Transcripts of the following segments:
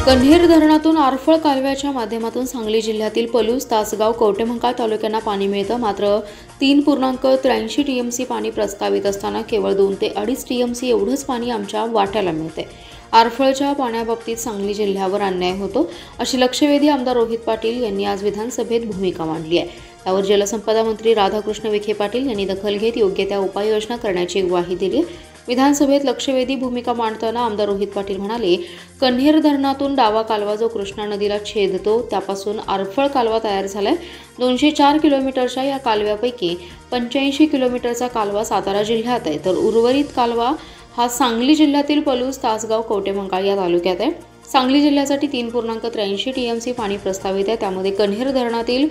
कन्हेर धरणातून आरफळ कालव्याच्या माध्यमातून सांगली जिल्ह्यातील पलूस, तासगाव, कवठेमहांकाळ तालुक्यांना पाणी मिळतं. मात्र 3.83 टीएमसी पाणी प्रस्तावित असताना केवळ 2 ते 2.5 टीएमसी एवढंच पाणी आमच्या वाट्याला मिळते. आरफळच्या पाण्याबाबतीत सांगली जिल्ह्यावर अन्याय होतो, अशी लक्षवेधी आमदार रोहित पाटील यांनी आज विधानसभेत भूमिका मांडली आहे. त्यावर जलसंपदा मंत्री राधाकृष्ण विखे पाटील यांनी दखल घेत योग्य त्या उपाययोजना करण्याची ग्वाही दिली. विधानसभेत लक्षवेधी भूमिका मांडताना आमदार रोहित पाटील म्हणाले, कन्हेर धरणातून डावा कालवा जो कृष्णा नदीला छेदतो त्यापासून आरफळ कालवा तयार झालाय. 204 किलोमीटरच्या या कालव्यापैकी 85 किलोमीटरचा कालवा सातारा जिल्ह्यात आहे, तर उर्वरित कालवा हा सांगली जिल्ह्यातील पलूस, तासगाव, कवठेमहांकाळ या तालुक्यात आहे. सांगली जिल्ह्यासाठी 3.83 टीएमसी पाणी प्रस्तावित आहे. त्यामध्ये कन्हेर धरणातील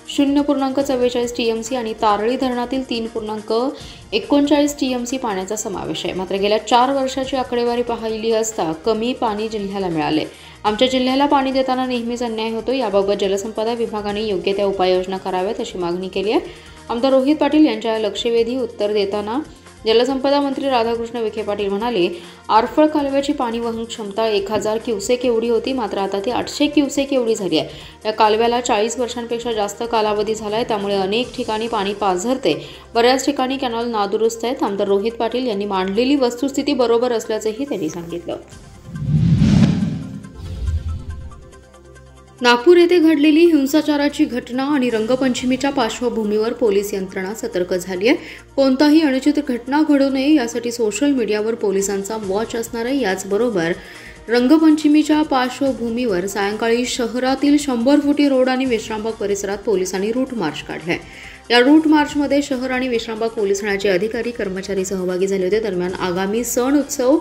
0.44 टीएमसी आणि तारळी धरणातील 3.39 टीएमसी पाण्याचा समावेश आहे. मात्र गेल्या 4 वर्षाची आकडेवारी पाहिली असता कमी पाणी जिल्ह्याला मिळाले. आमच्या जिल्ह्याला पाणी देताना नेहमीच अन्याय होतो. याबाबत जलसंपदा विभागाने योग्य त्या उपाययोजना कराव्यात अशी मागणी केली आहे. आमदार रोहित पाटील यांच्या लक्षवेधी उत्तर देताना जलसंपदा मंत्री राधाकृष्ण विखे पाटील म्हणाले, आरफळ कालव्याची पाणी वाहन क्षमता 1000 क्युसेक एवढी होती, मात्र आता ती 800 क्युसेक एवढी झाली आहे. या कालव्याला 40 वर्षांपेक्षा जास्त कालावधी झाला आहे, त्यामुळे अनेक ठिकाणी पाणी पाझरते. बऱ्याच ठिकाणी कॅनॉल नादुरुस्त आहेत. आमदार रोहित पाटील यांनी मांडलेली वस्तुस्थिती बरोबर असल्याचंही त्यांनी सांगितलं. नागपूर येथे घडलेली हिंसाचाराची घटना आणि रंगपंचमीच्या पार्श्वभूमीवर पोलीस यंत्रणा सतर्क झाली आहे. कोणताही अनुचित घटना घडू नये यासाठी सोशल मीडियावर पोलिसांचा वॉच असणार आहे. याचबरोबर रंगपंचमीच्या पार्श्वभूमीवर सायंकाळी शहरातील 100 फुटी रोड आणि विश्रामबाग परिसरात पोलिसांनी रूट मार्च काढलाय. या रूट मार्चमध्ये शहर आणि विश्रामबाग पोलीस ठाण्याचे अधिकारी कर्मचारी सहभागी झाले होते. दरम्यान आगामी सण उत्सव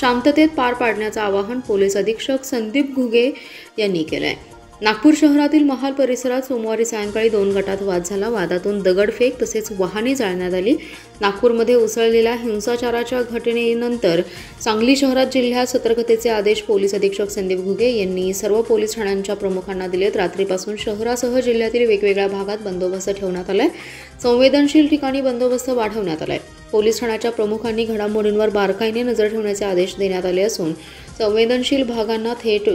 शांततेत पार पाडण्याचं आवाहन पोलीस अधीक्षक संदीप घुगे यांनी केलं आहे. नागपूर शहरातील महाल परिसरात सोमवारी सायंकाळी 2 गटात वाद झाला. वादातून दगडफेक तसेच वाहने जाळण्यात आली. नागपूरमध्ये उसळलेल्या हिंसाचाराच्या घटनेनंतर सांगली शहरात जिल्ह्यात सतर्कतेचे आदेश पोलीस अधीक्षक संदीप घुगे यांनी सर्व पोलीस ठाण्यांच्या प्रमुखांना दिलेत. रात्रीपासून शहरासह जिल्ह्यातील वेगवेगळ्या भागात बंदोबस्त ठेवण्यात आलाय. संवेदनशील ठिकाणी बंदोबस्त वाढवण्यात आलाय. पोलीस ठाण्याच्या प्रमुखांनी घडामोडींवर बारकाईने नजर ठेवण्याचे आदेश देण्यात आले असून संवेदनशील भागांना थेट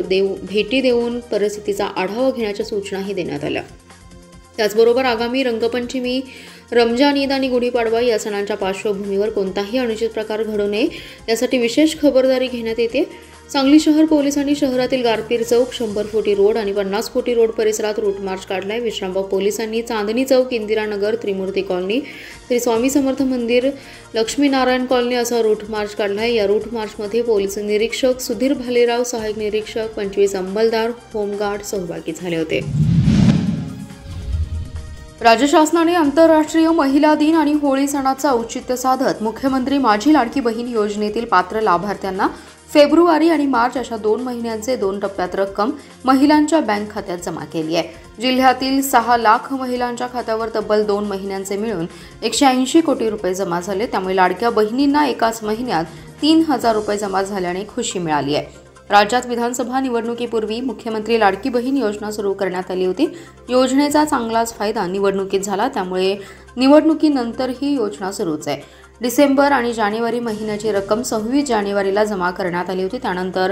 भेटी देऊन परिस्थितीचा आढावा घेण्याच्या सूचनाही देण्यात आल्या. त्याचबरोबर आगामी रंगपंचमी, रमजान ईद आणि गुढीपाडवा या सणांच्या पार्श्वभूमीवर कोणताही अनुचित प्रकार घडू नये यासाठी विशेष खबरदारी घेण्यात येते. सांगली शहर पोलिसांनी शहरातील गारपीर चौक, 100 फुटी रोड आणि 50 फुटी रोड परिसरात रूट मार्च काढलाय. विश्रामबाग पोलिसांनी चांदणी चौक, इंदिरानगर, त्रिमूर्ती कॉलनी, श्री स्वामी समर्थ मंदिर, लक्ष्मीनारायण कॉलनी असा रूट मार्च काढलाय. या रूट मार्चमध्ये पोलीस निरीक्षक सुधीर भालेराव, सहाय्यक निरीक्षक, 25 अंमलदार, होमगार्ड सहभागी झाले होते. राज्य शासनाने आंतरराष्ट्रीय महिला दिन आणि होळी सणाचं औचित्य साधत मुख्यमंत्री माझी लाडकी बहीण योजनेतील पात्र लाभार्थ्यांना फेब्रुवारी आणि मार्च अशा 2 महिन्यांचे 2 टप्प्यात रक्कम महिलांच्या बँक खात्यात जमा केली आहे. जिल्ह्यातील 6 लाख महिलांच्या खात्यावर तब्बल 2 महिन्यांचे मिळून 180 कोटी रुपये जमा झाले. त्यामुळे लाडक्या बहिणींना एकाच महिन्यात 3000 रुपये जमा झाल्याने खुशी मिळाली आहे. राज्यात विधानसभा निवडणुकीपूर्वी मुख्यमंत्री लाडकी बहीण योजना सुरू करण्यात आली होती. योजनेचा चांगलाच फायदा निवडणुकीत झाला, त्यामुळे निवडणुकीनंतर ही योजना सुरूच आहे. डिसेंबर आणि जानेवारी महिन्याची रक्कम 26 जानेवारीला जमा करण्यात आली होती. त्यानंतर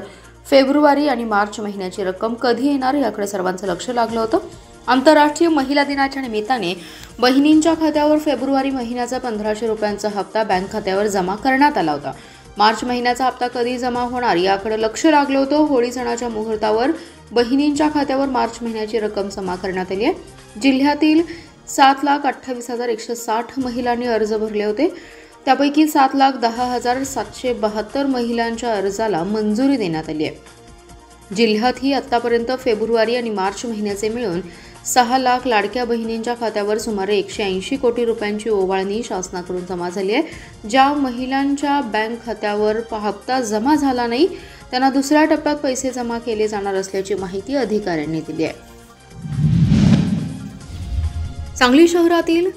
फेब्रुवारी आणि मार्च महिन्याची रक्कम कधी येणार याकडे सर्वांचं लक्ष लागलं होतं. आंतरराष्ट्रीय महिला दिनाच्या निमित्ताने बहिणींच्या खात्यावर फेब्रुवारी महिन्याचा 1500 रुपयांचा हप्ता बँक खात्यावर जमा करण्यात आला होता. मार्च महिन्याचा हप्ता कधी जमा होणार याकडे लक्ष लागलं होतं. होळी सणाच्या मुहूर्तावर बहिणींच्या खात्यावर मार्च महिन्याची रक्कम जमा करण्यात आली आहे. जिल्ह्यातील 7,28,160 महिलांनी अर्ज भरले होते. त्यापैकी 7,10,772 महिलांच्या अर्जाला मंजुरी देण्यात आली आहे. जिल्ह्यातही आतापर्यंत फेब्रुवारी आणि मार्च महिन्याचे मिळून 6 लाख लाडक्या बहिणींच्या खात्यावर सुमारे 180 कोटी रुपयांची ओवाळणी शासनाकडून जमा झाली आहे. ज्या महिलांच्या बँक खात्यावर हप्ता जमा झाला नाही त्यांना दुसऱ्या टप्प्यात पैसे जमा केले जाणार असल्याची माहिती अधिकाऱ्यांनी दिली आहे. सांगली शहरातील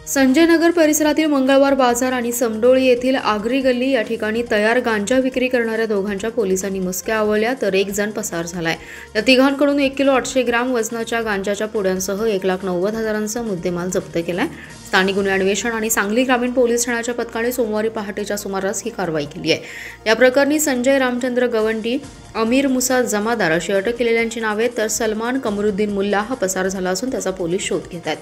संजयनगर परिसरातील मंगळवार बाजार आणि समडोळी येथील आगरी गल्ली या ठिकाणी तयार गांजा विक्री करणाऱ्या दोघांच्या पोलिसांनी मुसक्या आवळल्या, तर 1 जण पसार झालाय. या तिघांकडून 1 किलो 800 ग्राम वजनाच्या गांजाच्या पुड्यांसह 1,90,000चा मुद्देमाल जप्त केलाय. स्थानिक गुन्हे अन्वेषण आणि सांगली ग्रामीण पोलीस ठाण्याच्या पथकाने सोमवारी पहाटेच्या सुमारास ही कारवाई केली आहे। या प्रकरणी संजय रामचंद्र गवंडी, अमीर मुसा जमादार अशी अटक केलेल्यांची नावे तर सलमान कमरुद्दीन मुल्ला हा पसार झाला असून त्याचा पोलीस शोध घेत आहेत।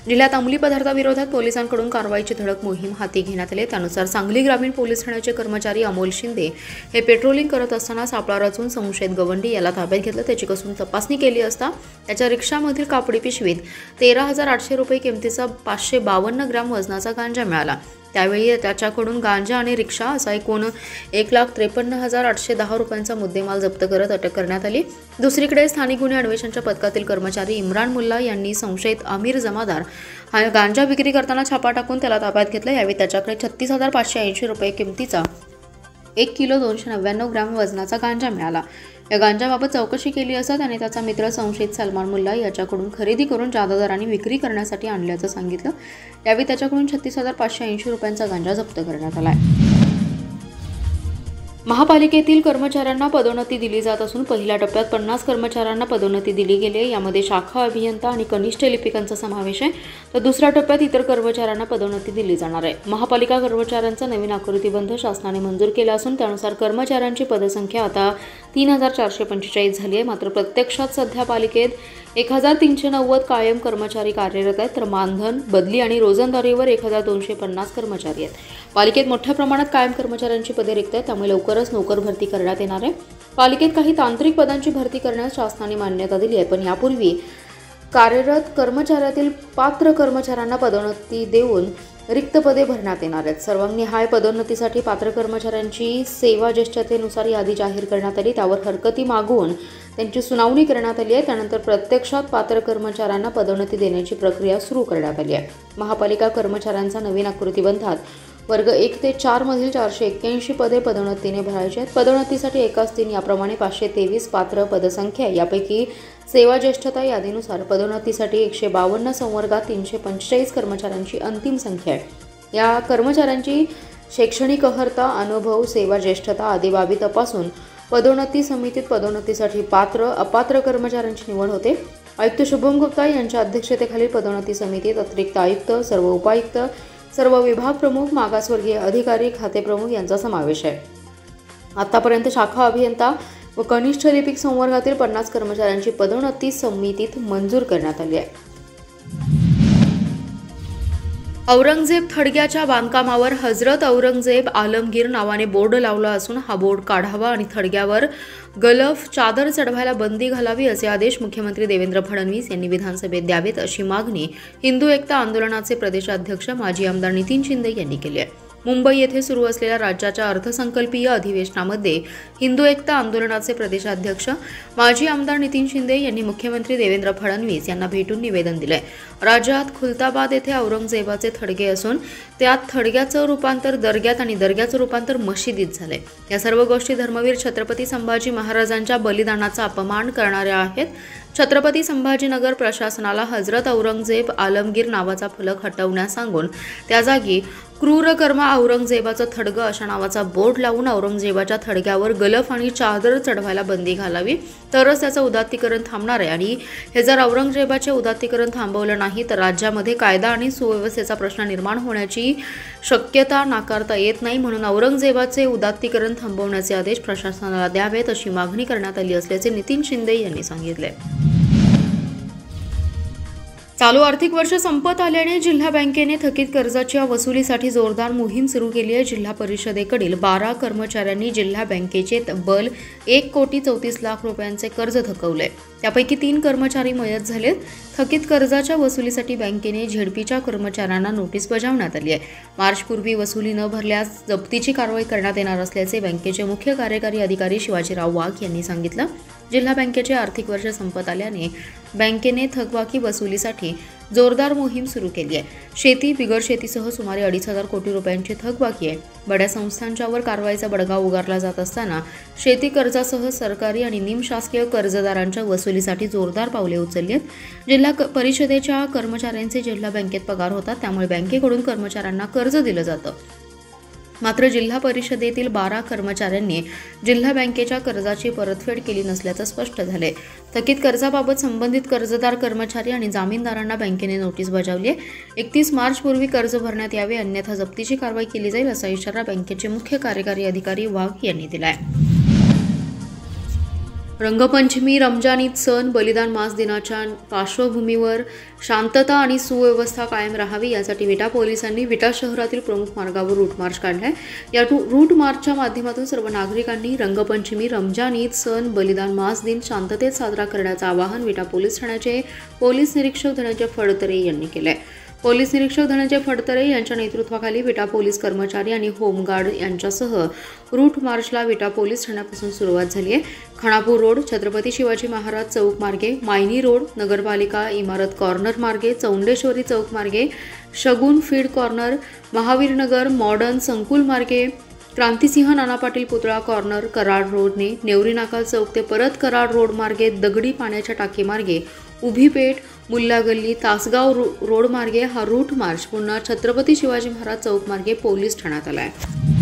जिल्ह्यात अंमली पदार्थाविरोधात पोलिसांकडून कारवाईची धडक मोहीम हाती घेण्यात आली। त्यानुसार सांगली ग्रामीण पोलीस ठाण्याचे कर्मचारी अमोल शिंदे हे पेट्रोलिंग करत असताना सापळा रचून संशयित गवंडी याला ताब्यात घेतलं। त्याची कसून तपासणी केली असता त्याच्या रिक्षामधील कापडी पिशवीत 13,800 रुपये किमतीचा 552 ग्रॅम वजनाचा गांजा मिळाला। त्यावेळी त्याच्याकडून गांजा आणि रिक्षा असा एकूण 1,53,810 रुपयांचा मुद्देमाल जप्त करत अटक करण्यात आली। दुसरीकडे स्थानिक गुन्हे अन्वेषणच्या पथकातील कर्मचारी इम्रान मुल्ला यांनी संशयित अमीर जमादार हा गांजा विक्री करताना छापा टाकून त्याला ताब्यात घेतला। यावेळी त्याच्याकडे 36,580 रुपये किमतीचा 1 किलो 299 ग्रॅम वजनाचा गांजा मिळाला। या गांजाबाबत चौकशी केली असता त्याने त्याचा मित्र संशयित सलमान मुल्ला याच्याकडून खरेदी करून जादा दराने विक्री करण्यासाठी आणल्याचं सांगितलं। यावेळी त्याच्याकडून 36,580 रुपयांचा गांजा जप्त करण्यात आला आहे। महापालिकेतील कर्मचाऱ्यांना पदोन्नती दिली जात असून पहिल्या टप्प्यात 50 कर्मचाऱ्यांना पदोन्नती दिली गेली आहे। यामध्ये शाखा अभियंता आणि कनिष्ठ लिपिकांचा समावेश आहे, तर दुसऱ्या टप्प्यात इतर कर्मचाऱ्यांना पदोन्नती दिली जाणार आहे। महापालिका कर्मचाऱ्यांचा नवीन आकृतीबंध शासनाने मंजूर केला असून त्यानुसार कर्मचाऱ्यांची पदसंख्या आता 3,445 झाली आहे। मात्र प्रत्यक्षात सध्या पालिकेत 1,390 कायम कर्मचारी कार्यरत आहेत, तर मानधन, बदली आणि रोजंदारीवर 1,250 कर्मचारी आहेत। पालिकेत मोठ्या प्रमाणात कायम कर्मचाऱ्यांची पदे रिक्त आहेत, त्यामुळे लवकरच नोकर भरती करण्यात येणार आहे। पालिकेत काही तांत्रिक पदांची भरती करण्यास शासनाने मान्यता दिली आहे, पण यापूर्वी कार्यरत कर्मचाऱ्यातील पात्र कर्मचाऱ्यांना पदोन्नती देऊन रिक्त पदे भरण्यात येणार आहेत। सर्वांगनिहाय पदोन्नतीसाठी पात्र कर्मचाऱ्यांची सेवा ज्येष्ठतेनुसार यादी जाहीर करण्यात आली, त्यावर हरकती मागवून त्यांची सुनावणी करण्यात आली आहे। त्यानंतर प्रत्यक्षात पात्र कर्मचाऱ्यांना पदोन्नती देण्याची प्रक्रिया सुरू करण्यात आली आहे। महापालिका कर्मचाऱ्यांचा नवीन आकृतीबंधात वर्ग 1 ते 4 मधील 481 पदे पदोन्नतीने भरायची आहेत। पदोन्नतीसाठी एकाच दिन याप्रमाणे 523 पात्र पदसंख्या आहे। यापैकी सेवा ज्येष्ठता यादीनुसार पदोन्नतीसाठी 152 संवर्गात 345 कर्मचाऱ्यांची अंतिम संख्या आहे। या कर्मचाऱ्यांची शैक्षणिक अर्हता, अनुभव, सेवा ज्येष्ठता आदी बाबी तपासून पदोन्नती समितीत पदोन्नतीसाठी पात्र अपात्र कर्मचाऱ्यांची निवड होते। आयुक्त शुभम गुप्ता यांच्या अध्यक्षतेखालील पदोन्नती समितीत अतिरिक्त आयुक्त, सर्व उपायुक्त, सर्व विभाग प्रमुख, मागासवर्गीय अधिकारी, खाते प्रमुख यांचा समावेश आहे। आतापर्यंत शाखा अभियंता व कनिष्ठ लिपिक संवर्गातील 50 कर्मचाऱ्यांची पदोन्नती समितीत मंजूर करण्यात आली आहे। औरंगजेब थडग्याच्या बांधकामावर हजरत औरंगजेब आलमगीर नावाने बोर्ड लावला असून हा बोर्ड काढावा आणि थडग्यावर गलफ, चादर चढवायला बंदी घालावी असे आदेश मुख्यमंत्री देवेंद्र फडणवीस यांनी विधानसभेत द्यावेत अशी मागणी हिंदू एकता आंदोलनाचे प्रदेशाध्यक्ष माजी आमदार नितीन शिंदे यांनी केली आहे। मुंबई येथे सुरू असलेल्या राज्याच्या अर्थसंकल्पीय अधिवेशनामध्ये हिंदू एकता आंदोलनाचे प्रदेशाध्यक्ष माजी आमदार नितीन शिंदे यांनी मुख्यमंत्री देवेंद्र फडणवीस यांना भेटून निवेदन दिले। राज्यात खुलताबाद येथे औरंगजेबाचे थडगे असून त्यात थडग्याचं रूपांतर दर्ग्यात आणि दर्ग्याचं रूपांतर मशिदीत झाले। या सर्व गोष्टी धर्मवीर छत्रपती संभाजी महाराजांच्या बलिदानाचा अपमान करणाऱ्या आहेत। छत्रपती संभाजीनगर प्रशासनाला हजरत औरंगजेब आलमगीर नावाचा फलक हटवण्यास सांगून त्या जागी क्रूरकर्म औरंगजेबाचं थडगं अशा नावाचा बोर्ड लावून औरंगजेबाच्या थडग्यावर गलफ आणि चादर चढवायला बंदी घालावी, तरच त्याचं उदात्तीकरण थांबणार आहे। आणि हे जर औरंगजेबाचे उदात्तीकरण थांबवलं नाही तर राज्यामध्ये कायदा आणि सुव्यवस्थेचा प्रश्न निर्माण होण्याची शक्यता नाकारता येत नाही। म्हणून औरंगजेबाचे उदात्तीकरण थांबवण्याचे आदेश प्रशासनाला द्यावेत अशी मागणी करण्यात आली असल्याचे नितीन शिंदे यांनी सांगितले। चालू आर्थिक वर्ष संपत आल्याने जिल्हा बँकेने थकीत कर्जाच्या वसुलीसाठी जोरदार मोहीम सुरू केली आहे। जिल्हा परिषदेकडील 12 कर्मचाऱ्यांनी जिल्हा बँकेचे तब्बल 1,34,00,000 रुपयांचे कर्ज थकवले। त्यापैकी 3 कर्मचारी मयत झालेत। थकीत कर्जाच्या वसुलीसाठी बँकेने झेडपीच्या कर्मचाऱ्यांना नोटीस बजावण्यात आली आहे। मार्चपूर्वी वसुली न भरल्यास जप्तीची कारवाई करण्यात येणार असल्याचे बँकेचे मुख्य कार्यकारी अधिकारी शिवाजीराव वाघ यांनी सांगितलं। जिल्हा बँकेचे आर्थिक वर्ष संपत आल्याने बँकेने थकबाकी वसुलीसाठी जोरदार मोहीम सुरू केली आहे। शेती, बिगर शेतीसह सुमारे 2,500 कोटी रुपयांची थकबाकी आहे। बड्या संस्थांच्यावर कारवाईचा बडगा उगारला जात असताना शेती कर्जासह सरकारी आणि निमशासकीय कर्जदारांच्या वसुलीसाठी जोरदार पावले उचलली आहेत। जिल्हा परिषदेच्या कर्मचाऱ्यांचे जिल्हा बँकेत पगार होतात, त्यामुळे बँकेकडून कर्मचाऱ्यांना कर्ज दिलं जातं। मात्र जिल्हा परिषदेतील 12 कर्मचाऱ्यांनी जिल्हा बँकेच्या कर्जाची परतफेड केली नसल्याचं स्पष्ट झाले। थकीत कर्जाबाबत संबंधित कर्जदार कर्मचारी आणि जामीनदारांना बँकेने नोटीस बजावली आहे। 31 मार्चपूर्वी कर्ज भरण्यात यावे, अन्यथा जप्तीची कारवाई केली जाईल असा इशारा बँकेचे मुख्य कार्यकारी अधिकारी वाघ यांनी दिला आहे। रंगपंचमी, रमजान ईद सण, बलिदान मास दिनाच्या पार्श्वभूमीवर शांतता आणि सुव्यवस्था कायम राहावी यासाठी विटा पोलिसांनी विटा शहरातील प्रमुख मार्गावर रूट मार्च काढलाय। या रूट मार्चच्या माध्यमातून सर्व नागरिकांनी रंगपंचमी, रमजान ईद सण, बलिदान मास दिन शांततेत साजरा करण्याचं आवाहन विटा पोलीस ठाण्याचे पोलीस निरीक्षक धनंजय फडतरे यांनी केलंय। पोलीस निरीक्षक धनंजय फडतरे यांच्या नेतृत्वाखाली विटा पोलीस कर्मचारी आणि होमगार्ड यांच्यासह रूट मार्चला विटा पोलीस ठाण्यापासून सुरुवात झाली आहे। खानापूर रोड, छत्रपती शिवाजी महाराज चौक मार्गे, मायनी रोड, नगरपालिका इमारत कॉर्नर मार्गे, चौंडेश्वरी चौक मार्गे, शगुन फीड कॉर्नर, महावीरनगर मॉडर्न संकुल मार्गे, क्रांतिसिंह नाना पाटील पुतळा कॉर्नर, कराड रोडने नेवरी नाका चौक ते परत कराड रोड मार्गे, दगडी पाण्याच्या टाकी मार्गे, उभी पेठ, मुल्ला गल्ली, तासगाव रोड मार्गे हा रूट मार्च पुन्हा छत्रपती शिवाजी महाराज चौक मार्गे पोलीस ठाण्यात आला आहे।